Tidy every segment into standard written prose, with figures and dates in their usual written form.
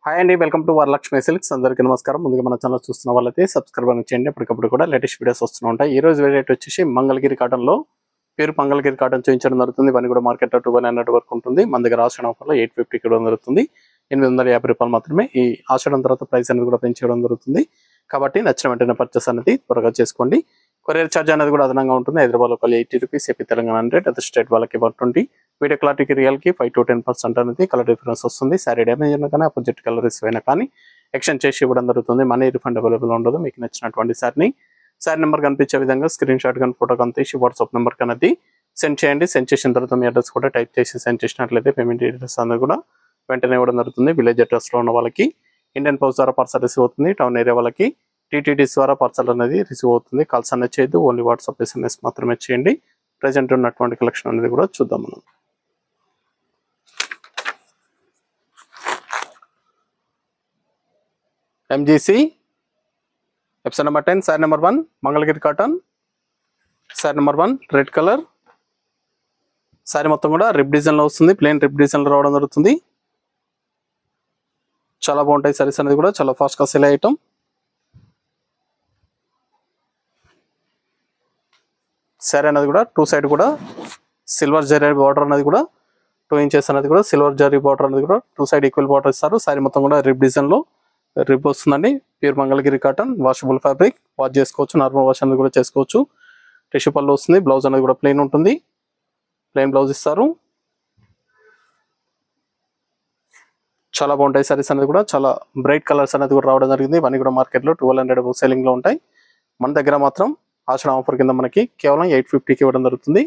Hi అండి, welcome to Varalakshmi silks. అందరికీ నమస్కారం. ముందుగా మన ఛానల్ చూస్తున్న వాళ్ళైతే సబ్స్క్రైబ్ చేయండి. అప్పటికప్పుడు కూడా లేటెస్ట్ వీడియోస్ వస్తూ ఉంటాయి. ఈ రోజు రేట్ వచ్చేసి మంగళగిరి కాటన్లో పేరు మంగళగిరి కాటన్ చూపించడం జరుగుతుంది. ఇవన్నీ కూడా మార్కెట్లో 1200 వరకు ఉంటుంది. మన దగ్గర ఆషాఢం ఆఫర్లో 850 కూడా జరుగుతుంది. 850 రూపాయలు మాత్రమే. ఈ ఆషాఢం తర్వాత ప్రైస్ అనేది కూడా పెంచడం జరుగుతుంది. కాబట్టి నచ్చిన వెంటనే పర్చేస్ అనేది త్వరగా చేసుకోండి. కొరియర్ ఛార్జ్ అనేది కూడా అదనంగా ఉంటుంది. Hyderabad local 80 rupees, AP Telangana 100, other state వాళ్ళకి 120. వీడియో క్లారిటీకి రియల్కి 5 to 10% అనేది కలర్ డిఫరెన్స్ వస్తుంది. సారీ డ్యామేజ్ అయినా కానీ అపోజిట్ కలర్ అయినా కానీ ఎక్స్చేంజ్ చేసి ఇవ్వడం జరుగుతుంది. మనీ రిఫండ్ అవైలబుల్ ఉండదు. మీకు నచ్చినటువంటి సారీ నెంబర్ కనిపించే విధంగా స్క్రీన్ షాట్ కానీ ఫోటో కానీ తీసి వాట్సాప్ నెంబర్ అనేది సెండ్ చేయండి. సెండ్ చేసిన తర్వాత మీ అడ్రస్ కూడా టైప్ చేసి సెండ్ చేసినట్లయితే పేమెంట్ అడ్రస్ అనేది కూడా వెంటనే ఇవ్వడం జరుగుతుంది. విలేజ్ అడ్రస్లో ఉన్న వాళ్ళకి ఇండియన్ పోస్ట్ ద్వారా పార్సల్ రిసీవ్ అవుతుంది. టౌన్ ఏరియా వాళ్ళకి టీటీడీస్ ద్వారా పార్సల్ అనేది రిసీవ్ అవుతుంది. కాల్స్ అనేది చేయొద్దు, ఓన్లీ వాట్సాప్ SMS మాత్రమే చేయండి. ప్రజెంట్ ఉన్నటువంటి కలెక్షన్ అనేది కూడా చూద్దాం మనం. MGC episode number 10, sorry number 1 Mangalagiri cotton. Sorry number 1 red colour. Sorry మొత్తం కూడా రిప్ డిజైన్లో వస్తుంది. ప్లెయిన్ రిప్ డిజైన్లో రావడం జరుగుతుంది. చాలా బాగుంటాయి సారీస్ అనేది కూడా, చాలా ఫాస్ట్గా సేల్ ఐటమ్. సారీ అనేది కూడా టూ సైడ్ కూడా సిల్వర్ జరీ బార్డర్ అనేది కూడా 2 inches అనేది కూడా సిల్వర్ జరీ బార్డర్ అనేది కూడా టూ సైడ్ ఈక్వల్ బార్డర్ ఇస్తారు. సారీ మొత్తం కూడా రిప్ డిజైన్లో రిప్ వస్తుందండి. Pure Mangalagiri cotton, washable fabric, wash చేసుకోవచ్చు. నార్మల్ వాష్ అనేది కూడా చేసుకోవచ్చు. టిష్యూ పళ్ళు వస్తుంది. బ్లౌజ్ అనేది కూడా ప్లెయిన్ ఉంటుంది. ప్లెయిన్ బ్లౌజ్ ఇస్తారు. చాలా బాగుంటాయి సారీస్ అనేది కూడా, చాలా బ్రైట్ కలర్స్ అనేది కూడా రావడం జరిగింది. ఇవన్నీ కూడా మార్కెట్లో 1200 సెల్లింగ్లో ఉంటాయి. మన దగ్గర మాత్రం ఆషాఢం ఆఫర్ కింద మనకి కేవలం 850కి ఇవ్వడం జరుగుతుంది.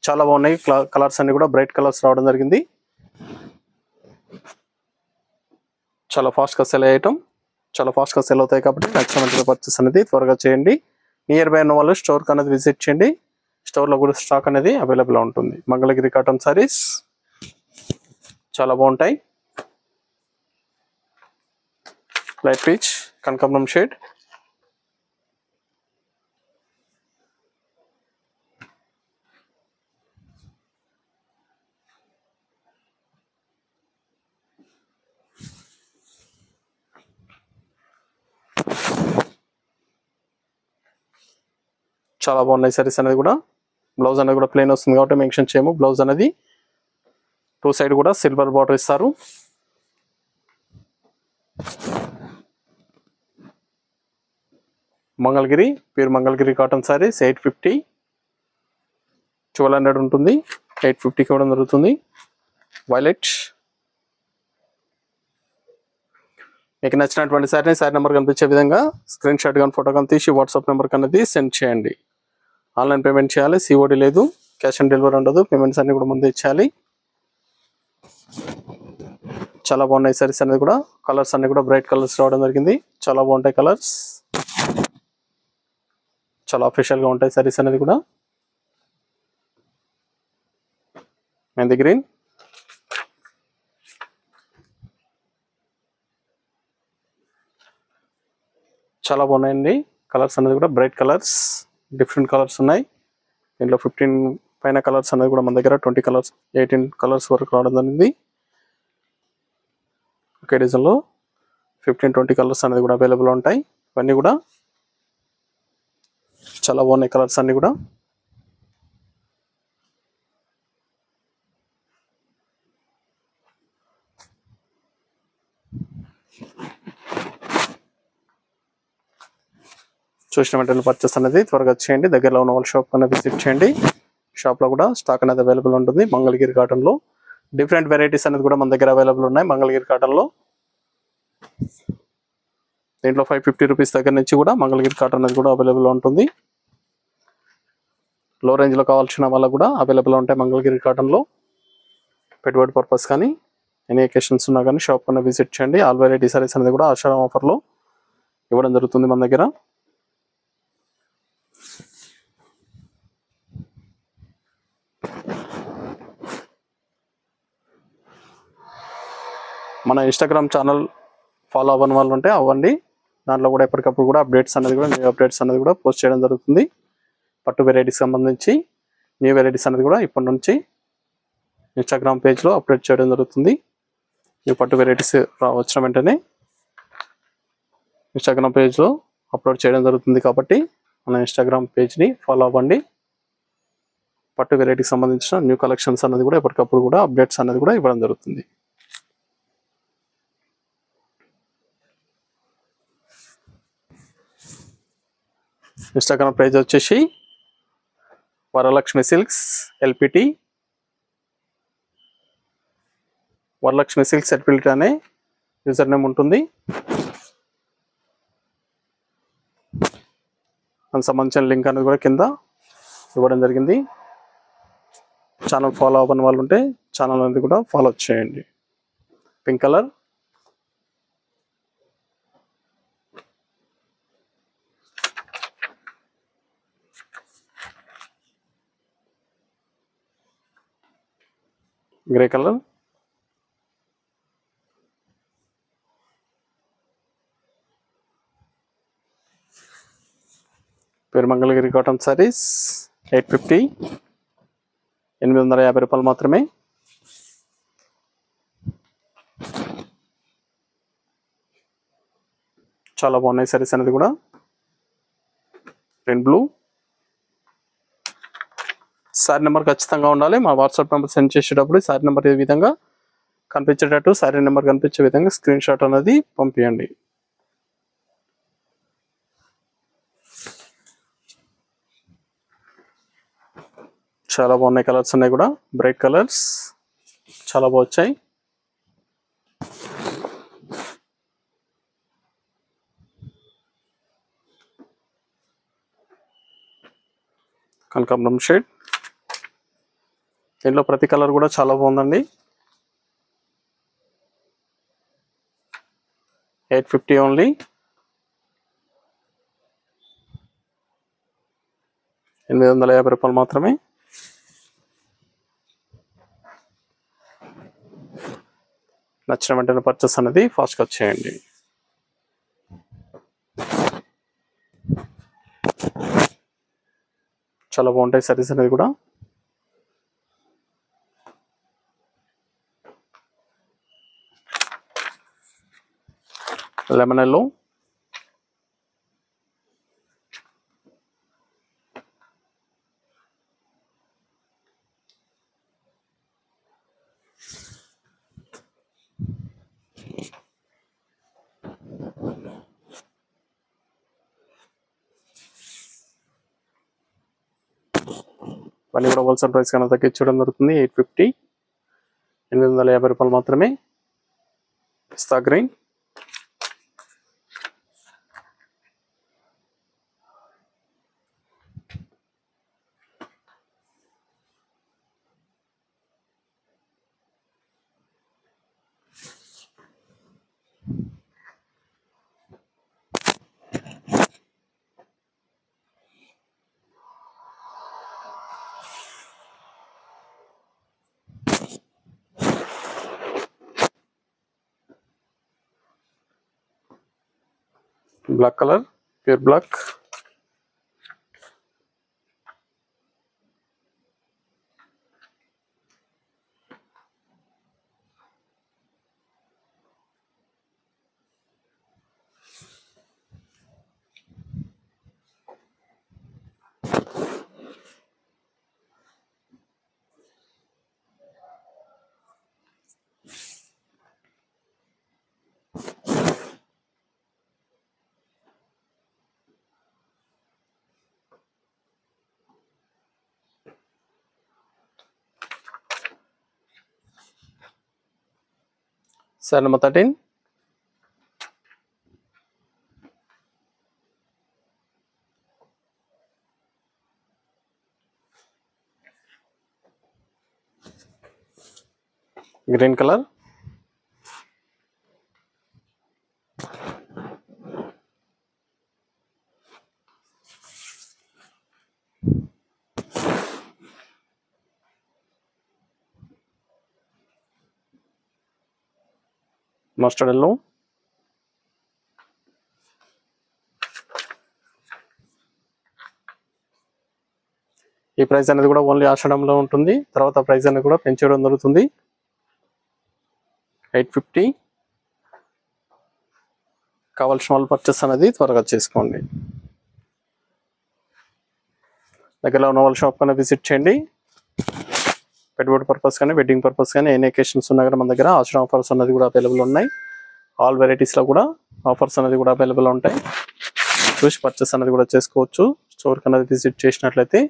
చాలా బాగున్నాయి కలర్స్ అన్ని కూడా, బ్రైట్ కలర్స్ రావడం జరిగింది. చాలా ఫాస్ట్గా సెల్ అయ్యటం, చాలా ఫాస్ట్గా సెల్ అవుతాయి. కాబట్టి నచ్చిన పర్చేస్ అనేది త్వరగా చేయండి. నియర్ బై ఉన్న వాళ్ళు స్టోర్కి అనేది విజిట్ చేయండి. స్టోర్లో కూడా స్టాక్ అనేది అవైలబుల్ ఉంటుంది. మంగళగిరి కాటన్ సారీస్ చాలా బాగుంటాయి. లైట్ పీచ్, కనకాంబరం షేడ్, చాలా బాగున్నాయి సారీస్ అనేది కూడా. బ్లౌజ్ అనేది కూడా ప్లెయిన్ వస్తుంది కాబట్టి మెన్షన్ చేయము. బ్లౌజ్ అనేది టూ సైడ్ కూడా సిల్వర్ బార్డర్ ఇస్తారు. మంగళగిరి ప్యూర్ మంగళగిరి కాటన్ సారీస్ 850, 1200 ఉంటుంది. 850కి ఇవ్వడం జరుగుతుంది. వైలెట్. మీకు నచ్చినటువంటి సారీ నెంబర్ కనిపించే విధంగా స్క్రీన్ షాట్ కానీ ఫోటో కానీ తీసి వాట్సాప్ నెంబర్ అనేది సెండ్ చేయండి. ఆన్లైన్ పేమెంట్ చేయాలి. COD లేదు, క్యాష్ ఆన్ డెలివరీ ఉండదు. పేమెంట్స్ అన్ని కూడా ముందే ఇచ్చేయాలి. చాలా బాగున్నాయి సారీస్ అనేది కూడా. కలర్స్ అన్ని కూడా బ్రైట్ కలర్స్ రావడం జరిగింది. చాలా బాగుంటాయి కలర్స్, చాలా అఫీషియల్గా ఉంటాయి సారీస్ అనేది కూడా. మెంది గ్రీన్, చాలా బాగున్నాయండి కలర్స్ అనేది కూడా. బ్రైట్ కలర్స్, డిఫరెంట్ కలర్స్ ఉన్నాయి. దీంట్లో 15 పైన కలర్స్ అనేది కూడా మన దగ్గర 20 కలర్స్ 18 కలర్స్ వరకు రావడం జరిగింది. ఒకే డిజైన్లో 15-20 కలర్స్ అనేది కూడా అవైలబుల్ ఉంటాయి. ఇవన్నీ కూడా చాలా బాగున్నాయి కలర్స్ అన్ని కూడా. చూసిన వెంటనే పర్చేస్ అనేది త్వరగా చేయండి. దగ్గరలో ఉన్న వాళ్ళ షాప్ అనేది విజిట్ చేయండి. షాప్లో కూడా స్టాక్ అనేది అవైలబుల్ ఉంటుంది. మంగళగిరి కాటన్లో డిఫరెంట్ వెరైటీస్ అనేది కూడా మన దగ్గర అవైలబుల్ ఉన్నాయి. మంగళగిరి కాటన్లో దీంట్లో 550 రూపీస్ దగ్గర నుంచి కూడా మంగళగిరి కాటన్ అనేది కూడా అవైలబుల్ ఉంటుంది. లో రేంజ్లో కావాల్సిన వాళ్ళకు కూడా అవైలబుల్ ఉంటాయి మంగళగిరి కాటన్లో. పెట్టుబడి పర్పస్ కానీ ఎనీ అకేషన్స్ ఉన్నా కానీ షాప్ అనేది విజిట్ చేయండి. ఆల్ వెరైటీ సారీస్ అనేది కూడా ఆషాఢం ఆఫర్లో ఇవ్వడం జరుగుతుంది మన దగ్గర. మన ఇన్స్టాగ్రామ్ ఛానల్ ఫాలో అవ్వని వాళ్ళు ఉంటే అవ్వండి. దాంట్లో కూడా ఎప్పటికప్పుడు కూడా అప్డేట్స్ అనేది కూడా న్యూ అప్డేట్స్ అనేది కూడా పోస్ట్ చేయడం జరుగుతుంది. పట్టు వెరైటీస్ సంబంధించి న్యూ వెరైటీస్ అనేది కూడా ఇప్పటి నుంచి ఇన్స్టాగ్రామ్ పేజ్లో అప్డేట్ చేయడం జరుగుతుంది. ఈ పట్టు వెరైటీస్ వచ్చిన వెంటనే ఇన్స్టాగ్రామ్ పేజ్లో అప్లోడ్ చేయడం జరుగుతుంది కాబట్టి మన ఇన్స్టాగ్రామ్ పేజ్ని ఫాలో అవ్వండి. పట్టు వెరైటీకి సంబంధించిన న్యూ కలెక్షన్స్ అనేది కూడా ఎప్పటికప్పుడు కూడా అప్డేట్స్ అనేది కూడా ఇవ్వడం జరుగుతుంది. ఇన్స్టాగ్రామ్ పేజ్ వచ్చేసి Varalakshmi silks LPT, Varalakshmi silks LPT అనే యూజర్ నేమ్ ఉంటుంది. దానికి సంబంధించిన లింక్ అనేది కూడా కింద ఇవ్వడం జరిగింది. ఛానల్ ఫాలో అవ్వని వాళ్ళు ఉంటే ఛానల్ అనేది కూడా ఫాలో చేయండి. పింక్ కలర్, గ్రే కలర్, పేరు మంగళగిరి కాటన్ సారీస్ 850, 850 రూపాయలు మాత్రమే. చాలా బాగున్నాయి సారీస్ అనేది కూడా. Green blue. సారీ నెంబర్ ఖచ్చితంగా ఉండాలి. మా వాట్సాప్ నెంబర్ సెండ్ చేసేటప్పుడు సారీ నెంబర్ ఏ విధంగా కనిపించేటట్టు సారీ నెంబర్ కనిపించే విధంగా స్క్రీన్ షాట్ అనేది పంపించండి. చాలా బాగున్నాయి కలర్స్ ఉన్నాయి కూడా. బ్రైట్ కలర్స్ చాలా బాగా వచ్చాయి. కనకాంబరం షేడ్. దీంట్లో ప్రతి కలర్ కూడా చాలా బాగుందండి. 850 ఓన్లీ. 850 రూపాయలు మాత్రమే. నచ్చిన వెంటనే పర్చేస్ అనేది ఫాస్ట్గా చేయండి. చాలా బాగుంటాయి సారీస్ అనేది కూడా. లెమన్ ఎల్లో, ఇవన్నీ కూడా హోల్సేల్ ప్రైస్ కన్నా తగ్గించడం జరుగుతుంది. 850, 850 రూపాయలు మాత్రమే. Pista green, black colour, pure black, sorry number 13, green colour, mustard yellow, ఈ ప్రైస్ అనేది కూడా ఓన్లీ ఆషాఢంలో ఉంటుంది. తర్వాత ప్రైస్ అనేది కూడా పెంచడం జరుగుతుంది. 850. కావాల్సిన వాళ్ళు పర్చేస్ అనేది త్వరగా చేసుకోండి. దగ్గరలో ఉన్న వాళ్ళ షాప్ కన్నా విజిట్ చేయండి. పెట్టుబడి పర్పస్ కానీ వెడ్డింగ్ పర్పస్ కానీ ఎన్ని అకేషన్స్ ఉన్నా కూడా మన దగ్గర ఆశ్రమ ఆఫర్స్ అనేది కూడా అవైలబుల్ ఉన్నాయి. ఆల్ వెరైటీస్లో కూడా ఆఫర్స్ అనేది కూడా అవైలబుల్ ఉంటాయి. చూసి పర్చేస్ అనేది కూడా చేసుకోవచ్చు. స్టోర్కి అనేది విజిట్ చేసినట్లయితే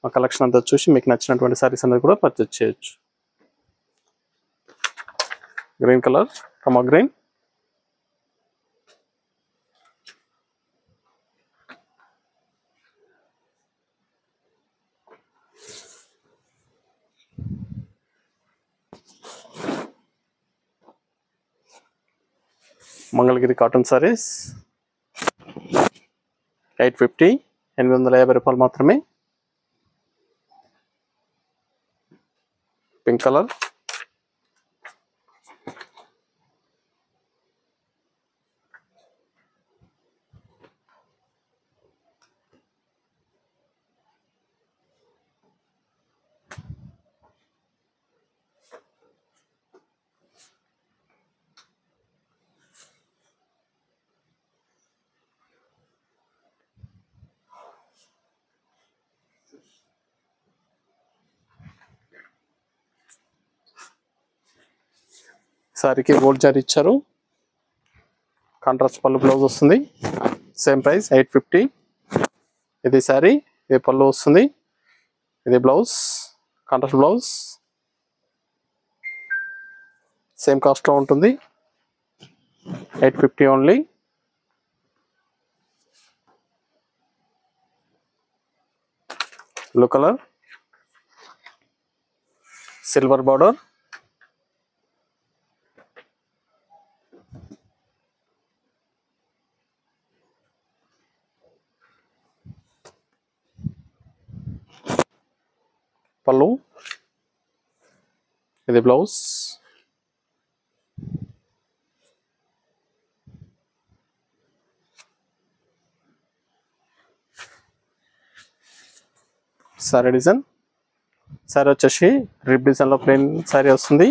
ఆ కలెక్షన్ అంతా చూసి మీకు నచ్చినటువంటి సారీస్ అనేది కూడా పర్చేస్ చేయొచ్చు. గ్రీన్ కలర్ కమా గ్రీన్, మంగళగిరి కాటన్ సారీస్ 850, 850 రూపాయలు మాత్రమే. పింక్ కలర్, సారీకి గోల్డ్ జారీ ఇచ్చారు. కాంట్రాస్ట్ పళ్ళు బ్లౌజ్ వస్తుంది. Same price 850. ఇది సారీ, ఇది పళ్ళు వస్తుంది, ఇది బ్లౌజ్, కాంట్రాస్ట్ బ్లౌజ్. సేమ్ కాస్ట్లో ఉంటుంది. 850 only. Blue colour, silver border, పళ్ళు, ఇది బ్లౌజ్. సారీ డిజైన్, సారీ వచ్చేసి రిప్ డిజైన్లో ప్లెయిన్ సారీ వస్తుంది.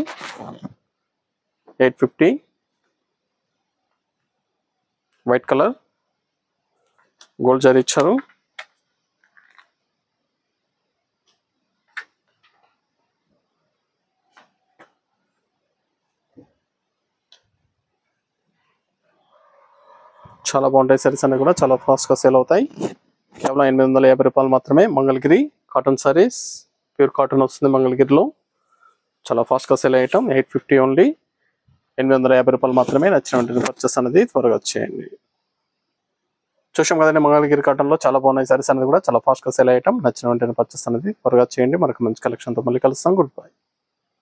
850. వైట్ కలర్, గోల్డ్ జారీ ఇచ్చారు. చాలా బాగుంటాయి సారీస్ అన్నీ కూడా చాలా ఫాస్ట్గా సేల్ అవుతాయి. కేవలం 850 రూపాయలు మాత్రమే. Mangalagiri cotton saris, pure cotton వస్తుంది మంగళగిరిలో. చాలా ఫాస్ట్గా సేల్ అయ్యటం. 850 ఓన్లీ. 850 రూపాయలు మాత్రమే. నచ్చినటువంటి పర్చేస్ అనేది త్వరగా వచ్చేయండి. చూసాం కదండి, మంగళగిరి కాటన్లో చాలా బాగున్నాయి సారీస్ అనేది కూడా చాలా ఫాస్ట్గా సేల్ అయ్యటం. నచ్చినటువంటి పర్చేస్ అనేది త్వరగా చేయండి. మనకు మంచి కలెక్షన్తో మళ్ళీ కలుస్తాం. Good bye.